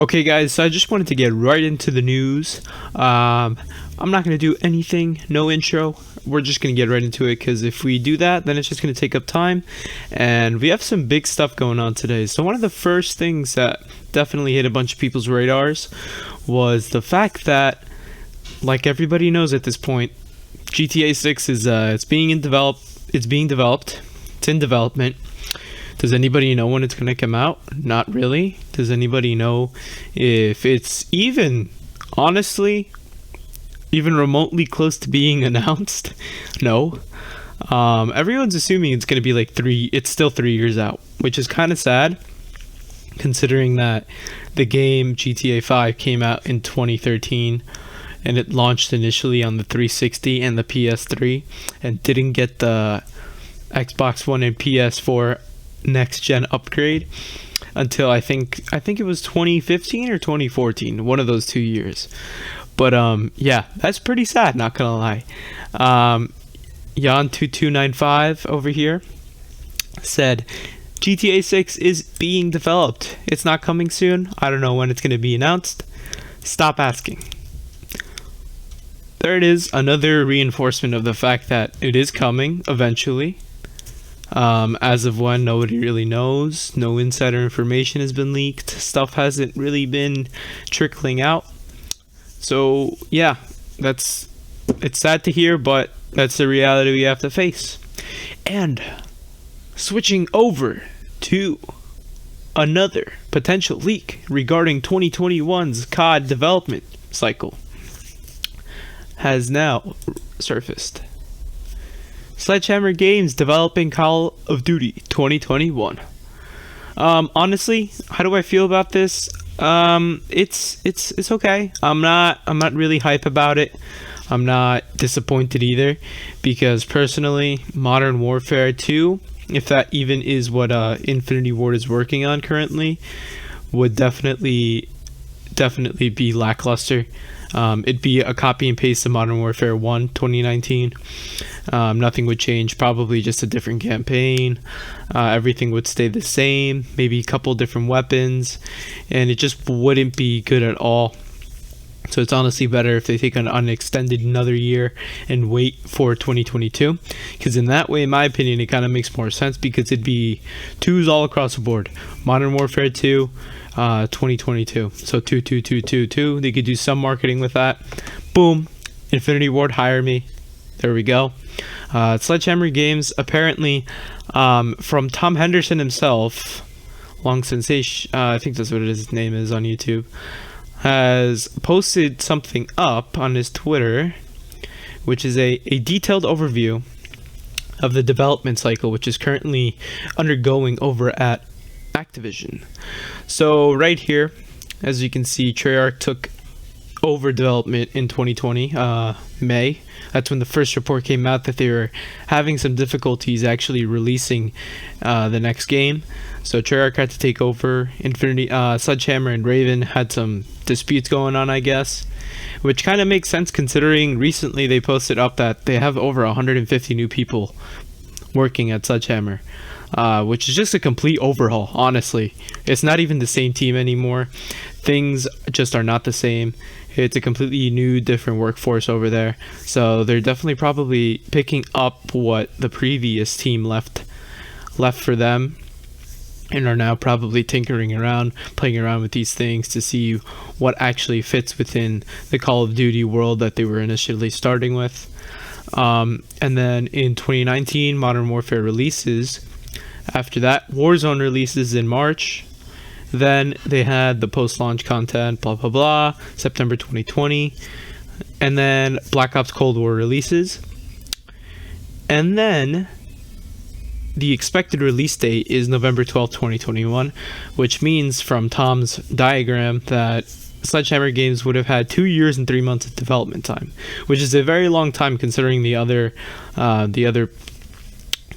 Okay, guys, so I just wanted to get right into the news. I'm not going to do anything, no intro. We're just going to get right into it because if we do that, then it's just going to take up time. And we have some big stuff going on today. So, one of the first things that definitely hit a bunch of people's radars was the fact that, like everybody knows at this point, GTA 6 is it's being developed. It's in development. Does anybody know when it's going to come out? Not really. Does anybody know if it's honestly, even remotely close to being announced? No. Everyone's assuming it's going to be it's still 3 years out, which is kind of sad, considering that the game GTA 5 came out in 2013 and it launched initially on the 360 and the PS3 and didn't get the Xbox One and PS4 next gen upgrade until I think it was 2015 or 2014, one of those 2 years. But yeah, that's pretty sad, not gonna lie. Yan2295 over here said GTA 6 is being developed. It's not coming soon. I don't know when it's going to be announced. Stop asking. There it is, another reinforcement of the fact that it is coming eventually. As of when, nobody really knows. No insider information has been leaked. Stuff hasn't really been trickling out. So yeah, it's sad to hear, but that's the reality we have to face. And switching over to another potential leak regarding 2021's COD development cycle has now surfaced. Sledgehammer Games developing Call of Duty 2021. Honestly, how do I feel about this? It's okay. I'm not really hype about it. I'm not disappointed either, because personally, Modern Warfare 2, if that even is what Infinity Ward is working on currently, would definitely be lackluster. It'd be a copy and paste of Modern Warfare 1 2019. Nothing would change, probably just a different campaign. Everything would stay the same, maybe a couple different weapons, and it just wouldn't be good at all. So it's honestly better if they take an extended another year and wait for 2022, because in that way, in my opinion, it kind of makes more sense, because it'd be twos all across the board. Modern Warfare 2, 2022. So 2. They could do some marketing with that. Boom. Infinity Ward, hire me. There we go. Sledgehammer Games, apparently, from Tom Henderson himself, Long Sensation, I think that's what his name is on YouTube, has posted something up on his Twitter, which is a detailed overview of the development cycle, which is currently undergoing over at Activision. So right here, as you can see, Treyarch took over development in 2020, May. That's when the first report came out that they were having some difficulties actually releasing the next game. So Treyarch had to take over. Sledgehammer and Raven had some disputes going on, I guess, which kind of makes sense considering recently they posted up that they have over 150 new people working at Sledgehammer, which is just a complete overhaul, honestly. It's not even the same team anymore. Things just are not the same. It's a completely new, different workforce over there. So they're definitely probably picking up what the previous team left for them, and are now probably tinkering around, playing around with these things to see what actually fits within the Call of Duty world that they were initially starting with. And then in 2019, Modern Warfare releases. After that, Warzone releases in March. Then they had the post-launch content, blah blah blah, September 2020. And then Black Ops Cold War releases. And then the expected release date is November 12th, 2021, which means from Tom's diagram that Sledgehammer Games would have had 2 years and 3 months of development time, which is a very long time considering the other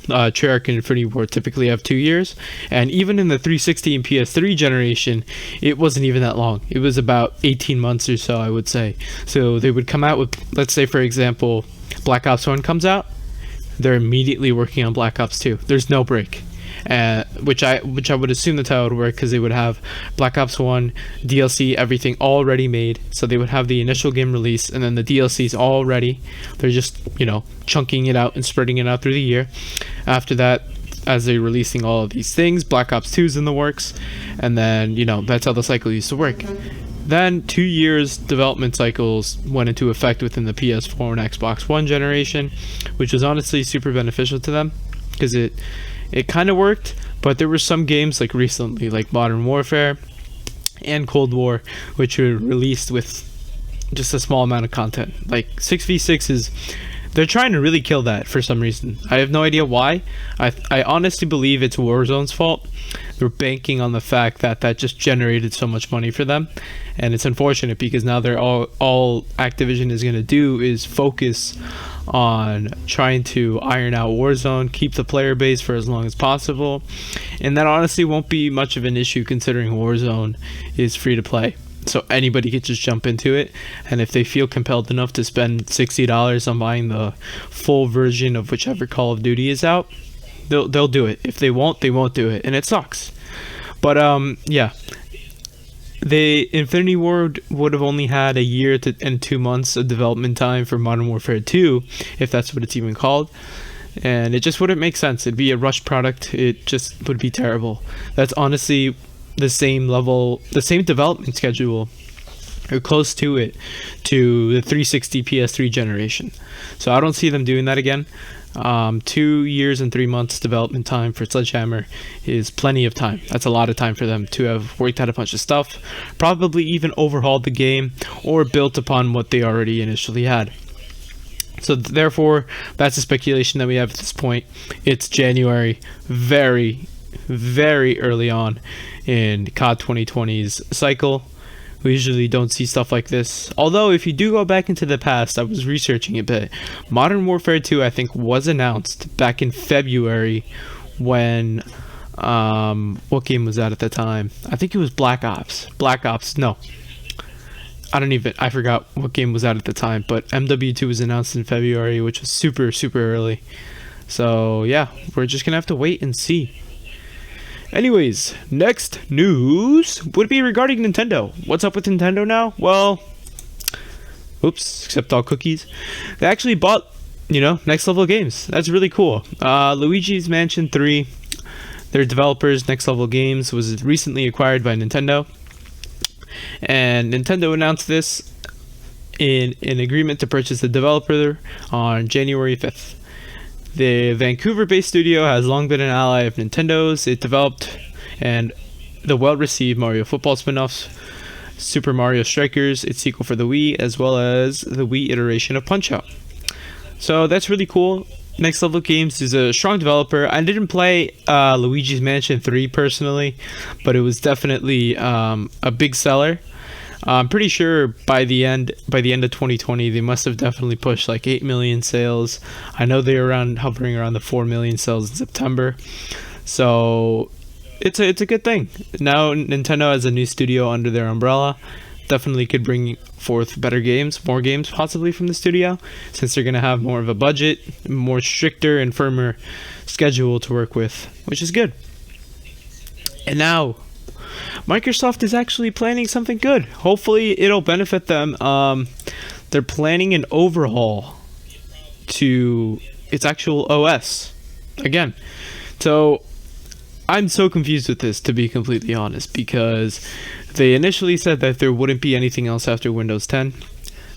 Treyarch and Infinity Ward typically have 2 years, and even in the 360 and PS3 generation, it wasn't even that long. It was about 18 months or so, I would say. So they would come out with, let's say for example, Black Ops 1 comes out, they're immediately working on Black Ops 2. There's no break. which I would assume that's how it would work, because they would have Black Ops 1 DLC, everything already made. So they would have the initial game release, and then the DLCs all ready. They're just, you know, chunking it out and spreading it out through the year. After that, as they're releasing all of these things, Black Ops 2 is in the works, and then, you know, that's how the cycle used to work. Then 2 years development cycles went into effect within the PS4 and Xbox One generation, which was honestly super beneficial to them, because it kind of worked. But there were some games like recently, like Modern Warfare and Cold War, which were released with just a small amount of content. Like 6v6 is, they're trying to really kill that for some reason. I have no idea why. I honestly believe it's Warzone's fault. They're banking on the fact that that just generated so much money for them, and it's unfortunate, because now they're all Activision is going to do is focus on trying to iron out Warzone, keep the player base for as long as possible, and that honestly won't be much of an issue, considering Warzone is free to play. So anybody could just jump into it, and if they feel compelled enough to spend $60 on buying the full version of whichever Call of Duty is out, they'll do it. If they won't do it, and it sucks. But yeah, the Infinity Ward would have only had a year and 2 months of development time for Modern Warfare 2, if that's what it's even called. And it just wouldn't make sense. It'd be a rushed product. It just would be terrible. That's honestly the same level, the same development schedule, or close to it, to the 360 PS3 generation. So I don't see them doing that again. 2 years and 3 months development time for Sledgehammer is plenty of time. That's a lot of time for them to have worked out a bunch of stuff, probably even overhauled the game or built upon what they already initially had. So therefore, that's the speculation that we have at this point. It's January, very, very early on in COD 2020's cycle. We usually don't see stuff like this. Although, if you do go back into the past, I was researching a bit. Modern Warfare 2, I think, was announced back in February when... what game was that at the time? I think it was Black Ops. No. I forgot what game was out at the time. But MW2 was announced in February, which was super, super early. So, yeah, we're just going to have to wait and see. Anyways, next news would be regarding Nintendo. What's up with Nintendo now? Well, oops, except all cookies. They actually bought, Next Level Games. That's really cool. Luigi's Mansion 3, their developers, Next Level Games, was recently acquired by Nintendo. And Nintendo announced this in an agreement to purchase the developer on January 5th. The Vancouver-based studio has long been an ally of Nintendo's. It developed and the well-received Mario football spin-offs, Super Mario Strikers, its sequel for the Wii, as well as the Wii iteration of Punch-Out. So that's really cool. Next Level Games is a strong developer. I didn't play Luigi's Mansion 3 personally, but it was definitely a big seller. I'm pretty sure by the end of 2020, they must have definitely pushed like 8 million sales. I know they're hovering around the 4 million sales in September. So it's a good thing. Now Nintendo has a new studio under their umbrella. Definitely could bring forth better games, more games possibly from the studio, since they're going to have more of a budget, more stricter and firmer schedule to work with, which is good. And now Microsoft is actually planning something good. Hopefully it'll benefit them. They're planning an overhaul to its actual OS again. So I'm so confused with this, to be completely honest, because they initially said that there wouldn't be anything else after Windows 10.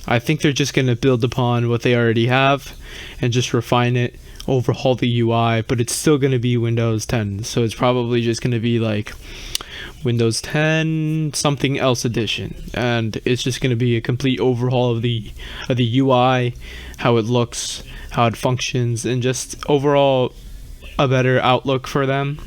I think they're just going to build upon what they already have and just refine it, overhaul the UI, but it's still going to be Windows 10. So it's probably just going to be like Windows 10 something else edition, and it's just going to be a complete overhaul of the UI, how it looks, how it functions, and just overall a better outlook for them.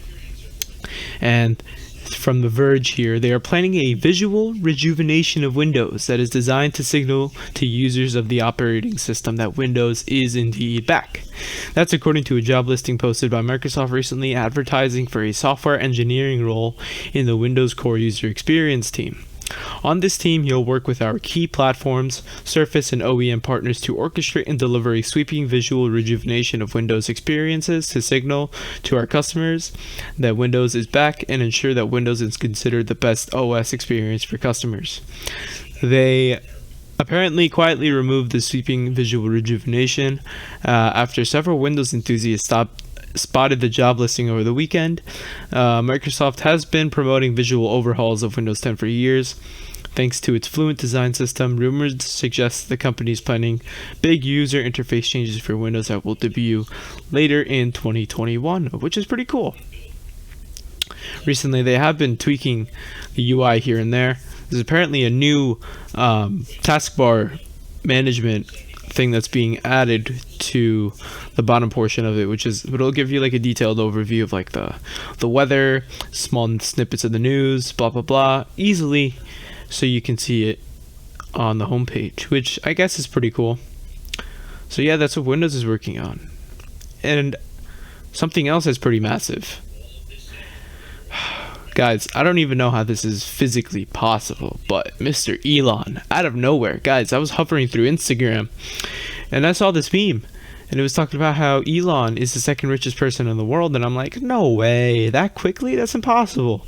And from The Verge here, they are planning a visual rejuvenation of Windows that is designed to signal to users of the operating system that Windows is indeed back. That's according to a job listing posted by Microsoft recently, advertising for a software engineering role in the Windows Core user experience team. On this team, you'll work with our key platforms, Surface, and OEM partners to orchestrate and deliver a sweeping visual rejuvenation of Windows experiences to signal to our customers that Windows is back and ensure that Windows is considered the best OS experience for customers. They apparently quietly removed the sweeping visual rejuvenation after several Windows enthusiasts spotted the job listing over the weekend. Microsoft has been promoting visual overhauls of Windows 10 for years. Thanks to its fluent design system, rumors suggest the company is planning big user interface changes for Windows that will debut later in 2021, which is pretty cool. Recently, they have been tweaking the UI here and there. There's apparently a new taskbar management thing that's being added to the bottom portion of it, which is it'll give you like a detailed overview of like the weather, small snippets of the news, blah blah blah, easily, so you can see it on the homepage, which I guess is pretty cool. So yeah, that's what Windows is working on. And something else that's pretty massive, guys, I don't even know how this is physically possible, but Mr. Elon, out of nowhere, guys, I was hovering through Instagram and I saw this meme and it was talking about how Elon is the second richest person in the world, and I'm like, no way, that quickly? That's impossible.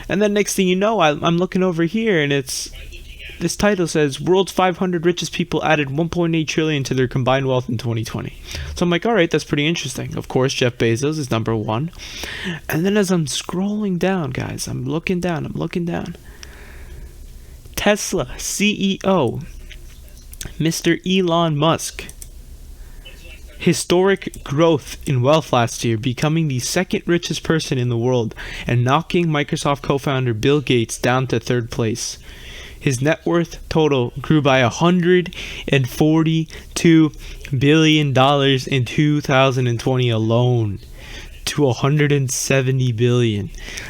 And then next thing you know, I'm looking over here and this title says world's 500 richest people added 1.8 trillion to their combined wealth in 2020. So I'm like, all right, that's pretty interesting. Of course, Jeff Bezos is number one. And then as I'm scrolling down, guys, I'm looking down. Tesla CEO, Mr. Elon Musk. Historic growth in wealth last year, becoming the second richest person in the world and knocking Microsoft co-founder Bill Gates down to third place. His net worth total grew by $142 billion in 2020 alone to $170 billion.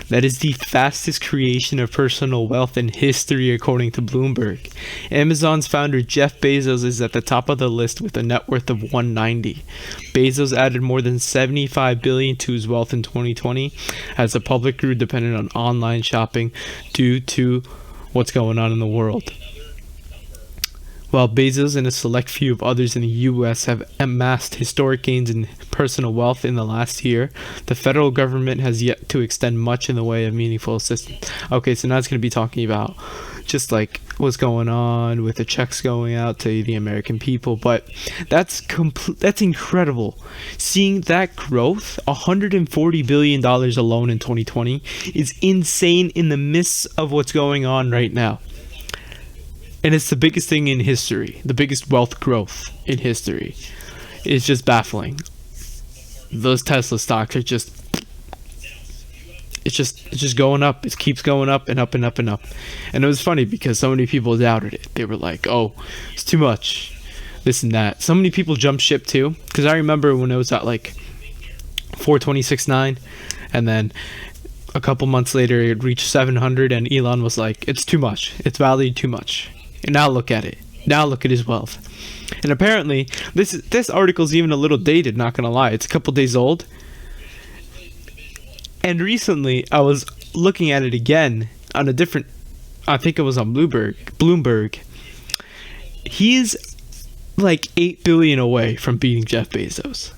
That is the fastest creation of personal wealth in history, according to Bloomberg. Amazon's founder Jeff Bezos is at the top of the list with a net worth of $190. Bezos added more than $75 billion to his wealth in 2020 as the public grew dependent on online shopping due to what's going on in the world. While Bezos and a select few of others in the US have amassed historic gains in personal wealth in the last year, the federal government has yet to extend much in the way of meaningful assistance. Okay, so now it's going to be talking about just like what's going on with the checks going out to the American people, but that's incredible. Seeing that growth, $140 billion alone in 2020 is insane in the midst of what's going on right now. And it's the biggest thing in history, the biggest wealth growth in history. It's just baffling. Those Tesla stocks are just going up. It keeps going up and up and up and up. And it was funny because so many people doubted it. They were like, oh, it's too much, this and that. So many people jumped ship too, because I remember when it was at like 426.9, and then a couple months later it reached 700, and Elon was like, it's too much, it's valued too much. And now look at it. Now look at his wealth. And apparently this article's even a little dated, not gonna lie. It's a couple days old. And recently I was looking at it again on a different, I think it was on Bloomberg. He's like 8 billion away from beating Jeff Bezos.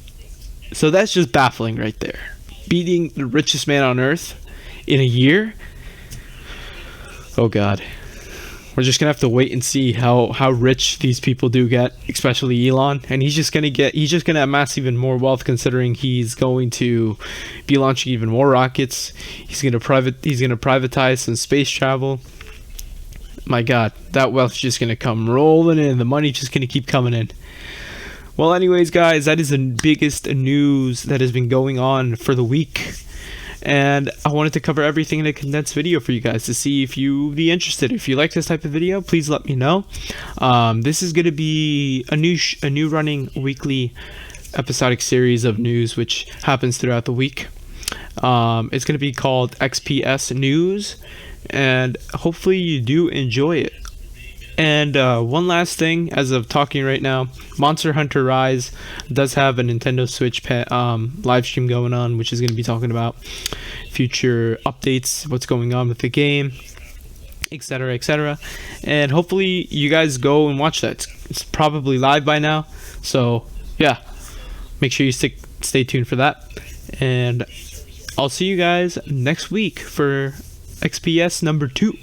So that's just baffling right there. Beating the richest man on earth in a year. Oh God. We're just gonna have to wait and see how rich these people do get, especially Elon. And he's just gonna amass even more wealth, considering he's going to be launching even more rockets. He's gonna privatize some space travel. My God, that wealth's just gonna come rolling in. The money's just gonna keep coming in. Well, anyways, guys, that is the biggest news that has been going on for the week. And I wanted to cover everything in a condensed video for you guys to see if you'd be interested. If you like this type of video, please let me know. This is going to be a new running weekly episodic series of news which happens throughout the week. It's going to be called XPS News, and hopefully you do enjoy it. And one last thing, as of talking right now, Monster Hunter Rise does have a Nintendo Switch live stream going on, which is going to be talking about future updates, what's going on with the game. etc., etc. And hopefully you guys go and watch that. It's probably live by now, so yeah, make sure you stay tuned for that. And I'll see you guys next week for XPS number 2.